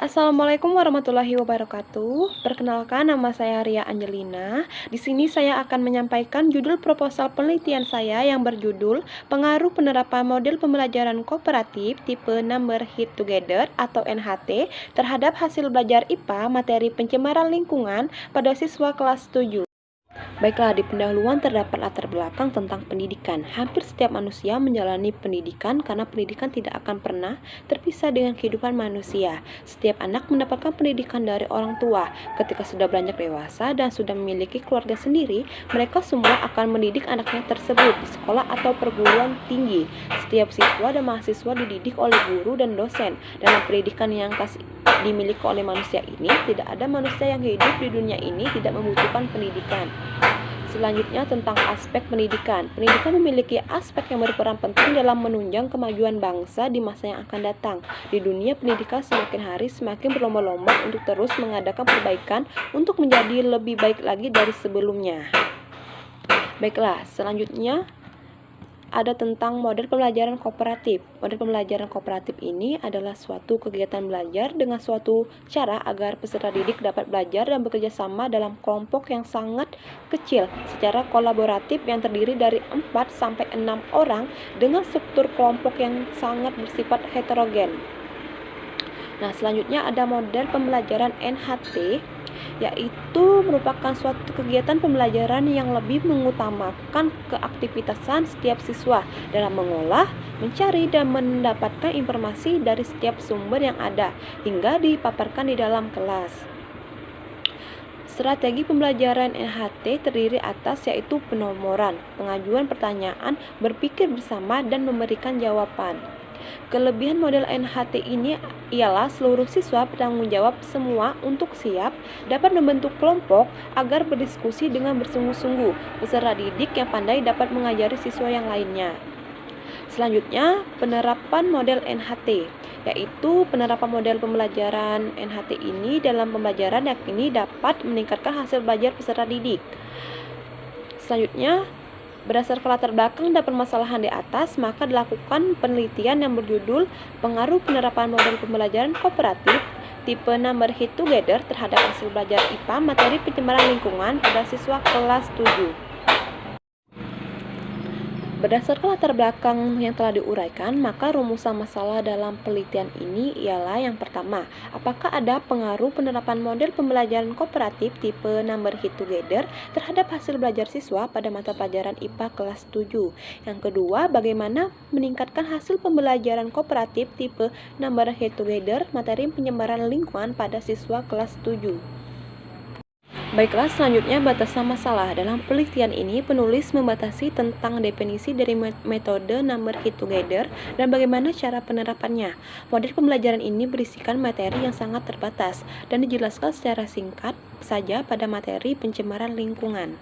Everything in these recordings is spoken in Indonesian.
Assalamualaikum warahmatullahi wabarakatuh. Perkenalkan, nama saya Ria Angelina. Di sini saya akan menyampaikan judul proposal penelitian saya yang berjudul Pengaruh Penerapan Model Pembelajaran Kooperatif Tipe Number Hit Together atau NHT terhadap hasil belajar IPA materi pencemaran lingkungan pada siswa kelas 7. Baiklah, di pendahuluan terdapat latar belakang tentang pendidikan. Hampir setiap manusia menjalani pendidikan karena pendidikan tidak akan pernah terpisah dengan kehidupan manusia. Setiap anak mendapatkan pendidikan dari orang tua. Ketika sudah beranjak dewasa dan sudah memiliki keluarga sendiri, mereka semua akan mendidik anaknya tersebut di sekolah atau perguruan tinggi. Setiap siswa dan mahasiswa dididik oleh guru dan dosen. Dalam pendidikan yang dimiliki oleh manusia ini, tidak ada manusia yang hidup di dunia ini tidak membutuhkan pendidikan. Selanjutnya tentang aspek pendidikan. Pendidikan memiliki aspek yang berperan penting dalam menunjang kemajuan bangsa di masa yang akan datang. Di dunia pendidikan semakin hari semakin berlomba-lomba untuk terus mengadakan perbaikan untuk menjadi lebih baik lagi dari sebelumnya. Baiklah, selanjutnya ada tentang model pembelajaran kooperatif. Model pembelajaran kooperatif ini adalah suatu kegiatan belajar dengan suatu cara agar peserta didik dapat belajar dan bekerja sama dalam kelompok yang sangat kecil secara kolaboratif yang terdiri dari 4-6 orang dengan struktur kelompok yang sangat bersifat heterogen. Nah, selanjutnya ada model pembelajaran NHT, yaitu merupakan suatu kegiatan pembelajaran yang lebih mengutamakan keaktivitasan setiap siswa dalam mengolah, mencari, dan mendapatkan informasi dari setiap sumber yang ada hingga dipaparkan di dalam kelas. Strategi pembelajaran NHT terdiri atas yaitu penomoran, pengajuan pertanyaan, berpikir bersama, dan memberikan jawaban. Kelebihan model NHT ini ialah seluruh siswa bertanggung jawab semua untuk siap dapat membentuk kelompok agar berdiskusi dengan bersungguh-sungguh. Peserta didik yang pandai dapat mengajari siswa yang lainnya. Selanjutnya, penerapan model NHT, yaitu penerapan model pembelajaran NHT ini dalam pembelajaran yakni dapat meningkatkan hasil belajar peserta didik. Selanjutnya, berdasarkan latar belakang dan permasalahan di atas, maka dilakukan penelitian yang berjudul Pengaruh Penerapan Model Pembelajaran Kooperatif Tipe Number Hit Together terhadap hasil belajar IPA materi pencemaran lingkungan pada siswa kelas 7. Berdasarkan latar belakang yang telah diuraikan, maka rumusan masalah dalam penelitian ini ialah yang pertama, apakah ada pengaruh penerapan model pembelajaran kooperatif tipe Number Hit Together terhadap hasil belajar siswa pada mata pelajaran IPA kelas 7? Yang kedua, bagaimana meningkatkan hasil pembelajaran kooperatif tipe Number Hit Together materi pencemaran lingkungan pada siswa kelas 7? Baiklah, selanjutnya batasan masalah. Dalam penelitian ini, penulis membatasi tentang definisi dari metode Number Hit Together dan bagaimana cara penerapannya. Model pembelajaran ini berisikan materi yang sangat terbatas dan dijelaskan secara singkat saja pada materi pencemaran lingkungan.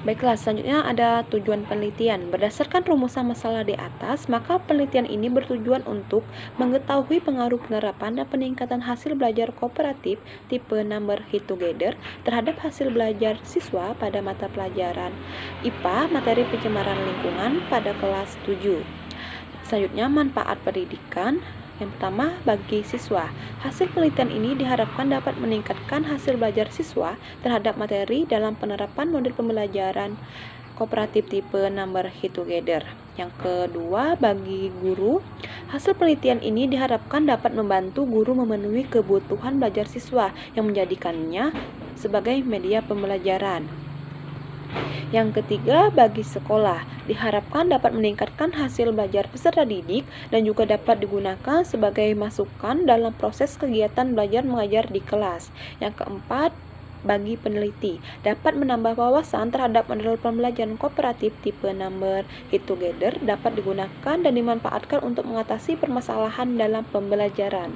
Baiklah, selanjutnya ada tujuan penelitian. Berdasarkan rumusan masalah di atas, maka penelitian ini bertujuan untuk mengetahui pengaruh penerapan dan peningkatan hasil belajar kooperatif tipe Number Hit Together terhadap hasil belajar siswa pada mata pelajaran IPA materi pencemaran lingkungan pada kelas 7. Selanjutnya, manfaat pendidikan. Yang pertama, bagi siswa, hasil penelitian ini diharapkan dapat meningkatkan hasil belajar siswa terhadap materi dalam penerapan model pembelajaran kooperatif tipe Number Hit Together. Yang kedua, bagi guru, hasil penelitian ini diharapkan dapat membantu guru memenuhi kebutuhan belajar siswa yang menjadikannya sebagai media pembelajaran. Yang ketiga, bagi sekolah, diharapkan dapat meningkatkan hasil belajar peserta didik dan juga dapat digunakan sebagai masukan dalam proses kegiatan belajar mengajar di kelas. Yang keempat, bagi peneliti, dapat menambah wawasan terhadap model pembelajaran kooperatif tipe Number Hit Together dapat digunakan dan dimanfaatkan untuk mengatasi permasalahan dalam pembelajaran.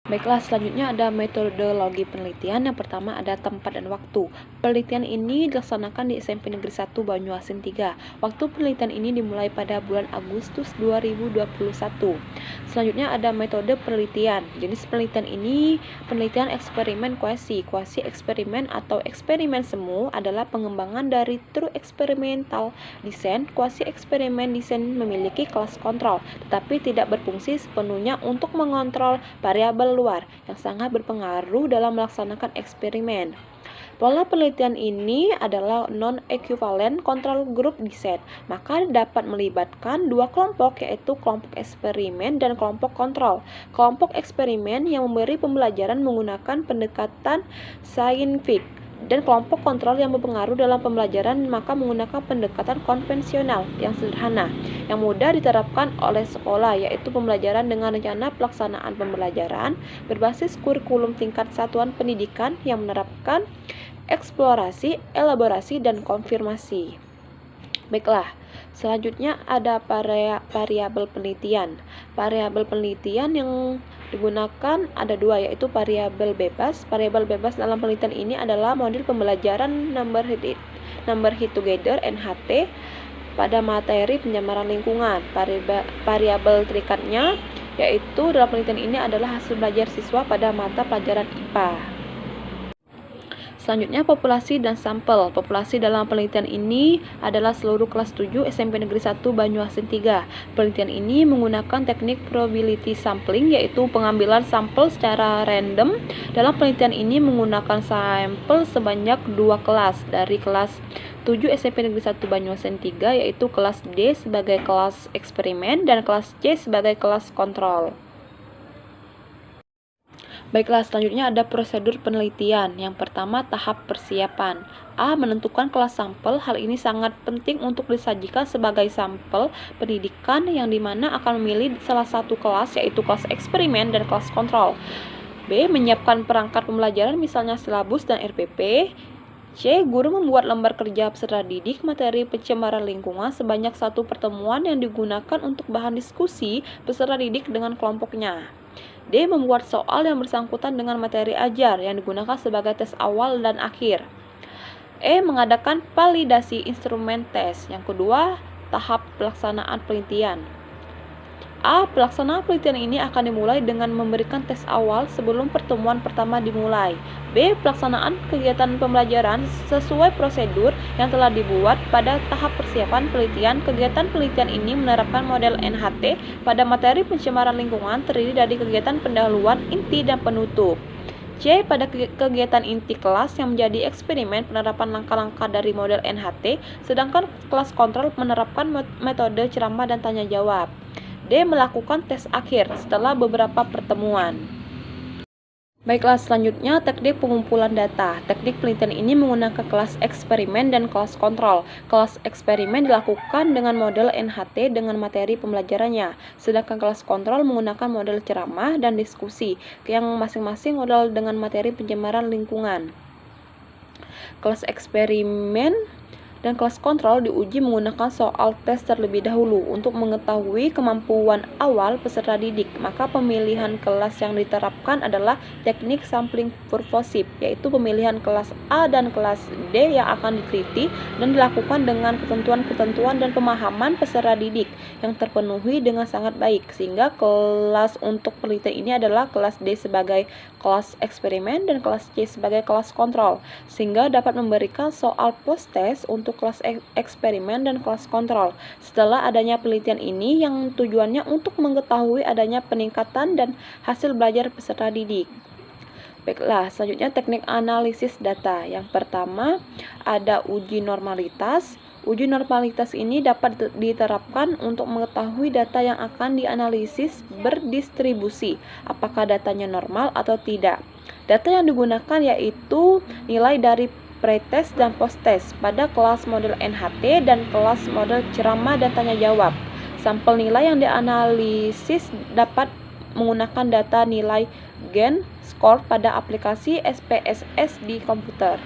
Baiklah, selanjutnya ada metodologi penelitian. Yang pertama ada tempat dan waktu. Penelitian ini dilaksanakan di SMP Negeri 1 Banyuasin 3. Waktu penelitian ini dimulai pada bulan Agustus 2021. Selanjutnya ada metode penelitian. Jenis penelitian ini penelitian eksperimen kuasi. Kuasi eksperimen atau eksperimen semu adalah pengembangan dari true experimental design. Kuasi eksperimen desain memiliki kelas kontrol, tetapi tidak berfungsi sepenuhnya untuk mengontrol variabel luar yang sangat berpengaruh dalam melaksanakan eksperimen. Pola penelitian ini adalah non-equivalent control group design, maka dapat melibatkan dua kelompok, yaitu kelompok eksperimen dan kelompok kontrol. Kelompok eksperimen yang memberi pembelajaran menggunakan pendekatan saintifik, dan kelompok kontrol yang berpengaruh dalam pembelajaran maka menggunakan pendekatan konvensional yang sederhana, yang mudah diterapkan oleh sekolah, yaitu pembelajaran dengan rencana pelaksanaan pembelajaran berbasis kurikulum tingkat satuan pendidikan yang menerapkan eksplorasi, elaborasi, dan konfirmasi. Baiklah, selanjutnya ada variabel penelitian. Variabel penelitian yang digunakan ada dua, yaitu variabel bebas. Variabel bebas dalam penelitian ini adalah model pembelajaran number hit together (NHT) pada materi pencemaran lingkungan. Variabel terikatnya yaitu dalam penelitian ini adalah hasil belajar siswa pada mata pelajaran IPA. Selanjutnya, populasi dan sampel. Populasi dalam penelitian ini adalah seluruh kelas 7 SMP Negeri 1 Banyuasin 3. Penelitian ini menggunakan teknik probability sampling, yaitu pengambilan sampel secara random. Dalam penelitian ini menggunakan sampel sebanyak 2 kelas, dari kelas 7 SMP Negeri 1 Banyuasin 3, yaitu kelas D sebagai kelas eksperimen dan kelas C sebagai kelas kontrol. Baiklah, selanjutnya ada prosedur penelitian. Yang pertama, tahap persiapan. A. Menentukan kelas sampel. Hal ini sangat penting untuk disajikan sebagai sampel pendidikan yang dimana akan memilih salah satu kelas, yaitu kelas eksperimen dan kelas kontrol. B. Menyiapkan perangkat pembelajaran, misalnya silabus dan RPP. C. Guru membuat lembar kerja peserta didik materi pencemaran lingkungan sebanyak 1 pertemuan yang digunakan untuk bahan diskusi peserta didik dengan kelompoknya. D. Membuat soal yang bersangkutan dengan materi ajar yang digunakan sebagai tes awal dan akhir. E. Mengadakan validasi instrumen tes. Yang kedua, tahap pelaksanaan penelitian. A. Pelaksanaan penelitian ini akan dimulai dengan memberikan tes awal sebelum pertemuan pertama dimulai. B. Pelaksanaan kegiatan pembelajaran sesuai prosedur yang telah dibuat pada tahap persiapan penelitian. Kegiatan penelitian ini menerapkan model NHT pada materi pencemaran lingkungan, terdiri dari kegiatan pendahuluan, inti, dan penutup. C. Pada kegiatan inti kelas yang menjadi eksperimen penerapan langkah-langkah dari model NHT, sedangkan kelas kontrol menerapkan metode ceramah dan tanya jawab. D. Melakukan tes akhir setelah beberapa pertemuan. Baiklah, selanjutnya teknik pengumpulan data. Teknik penelitian ini menggunakan kelas eksperimen dan kelas kontrol. Kelas eksperimen dilakukan dengan model NHT dengan materi pembelajarannya, sedangkan kelas kontrol menggunakan model ceramah dan diskusi, yang masing-masing model dengan materi pencemaran lingkungan. Kelas eksperimen dan kelas kontrol diuji menggunakan soal tes terlebih dahulu untuk mengetahui kemampuan awal peserta didik. Maka pemilihan kelas yang diterapkan adalah teknik sampling purposive, yaitu pemilihan kelas A dan kelas D yang akan diteliti dan dilakukan dengan ketentuan-ketentuan dan pemahaman peserta didik yang terpenuhi dengan sangat baik, sehingga kelas untuk penelitian ini adalah kelas D sebagai kelas eksperimen dan kelas C sebagai kelas kontrol, sehingga dapat memberikan soal post-test untuk kelas eksperimen dan kelas kontrol. Setelah adanya penelitian ini yang tujuannya untuk mengetahui adanya peningkatan dan hasil belajar peserta didik. Baiklah, selanjutnya teknik analisis data. Yang pertama ada uji normalitas. Uji normalitas ini dapat diterapkan untuk mengetahui data yang akan dianalisis berdistribusi, apakah datanya normal atau tidak. Data yang digunakan yaitu nilai dari pretest dan posttest pada kelas model NHT dan kelas model ceramah dan tanya jawab. Sampel nilai yang dianalisis dapat menggunakan data nilai gen skor pada aplikasi SPSS di komputer.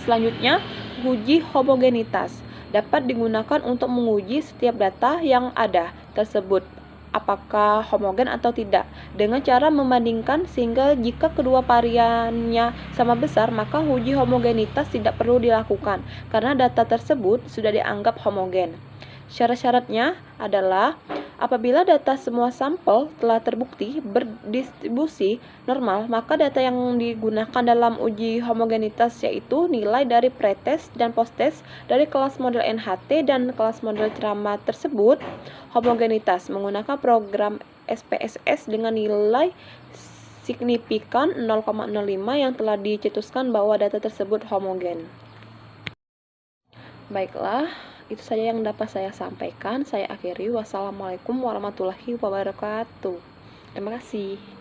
Selanjutnya, uji homogenitas dapat digunakan untuk menguji setiap data yang ada tersebut apakah homogen atau tidak, dengan cara membandingkan, sehingga jika kedua variannya sama besar maka uji homogenitas tidak perlu dilakukan karena data tersebut sudah dianggap homogen. Syarat-syaratnya adalah apabila data semua sampel telah terbukti berdistribusi normal, maka data yang digunakan dalam uji homogenitas yaitu nilai dari pretest dan posttest dari kelas model NHT dan kelas model ceramah tersebut homogenitas menggunakan program SPSS dengan nilai signifikan 0,05 yang telah dicetuskan bahwa data tersebut homogen. Baiklah, itu saja yang dapat saya sampaikan. Saya akhiri. Wassalamualaikum warahmatullahi wabarakatuh. Terima kasih.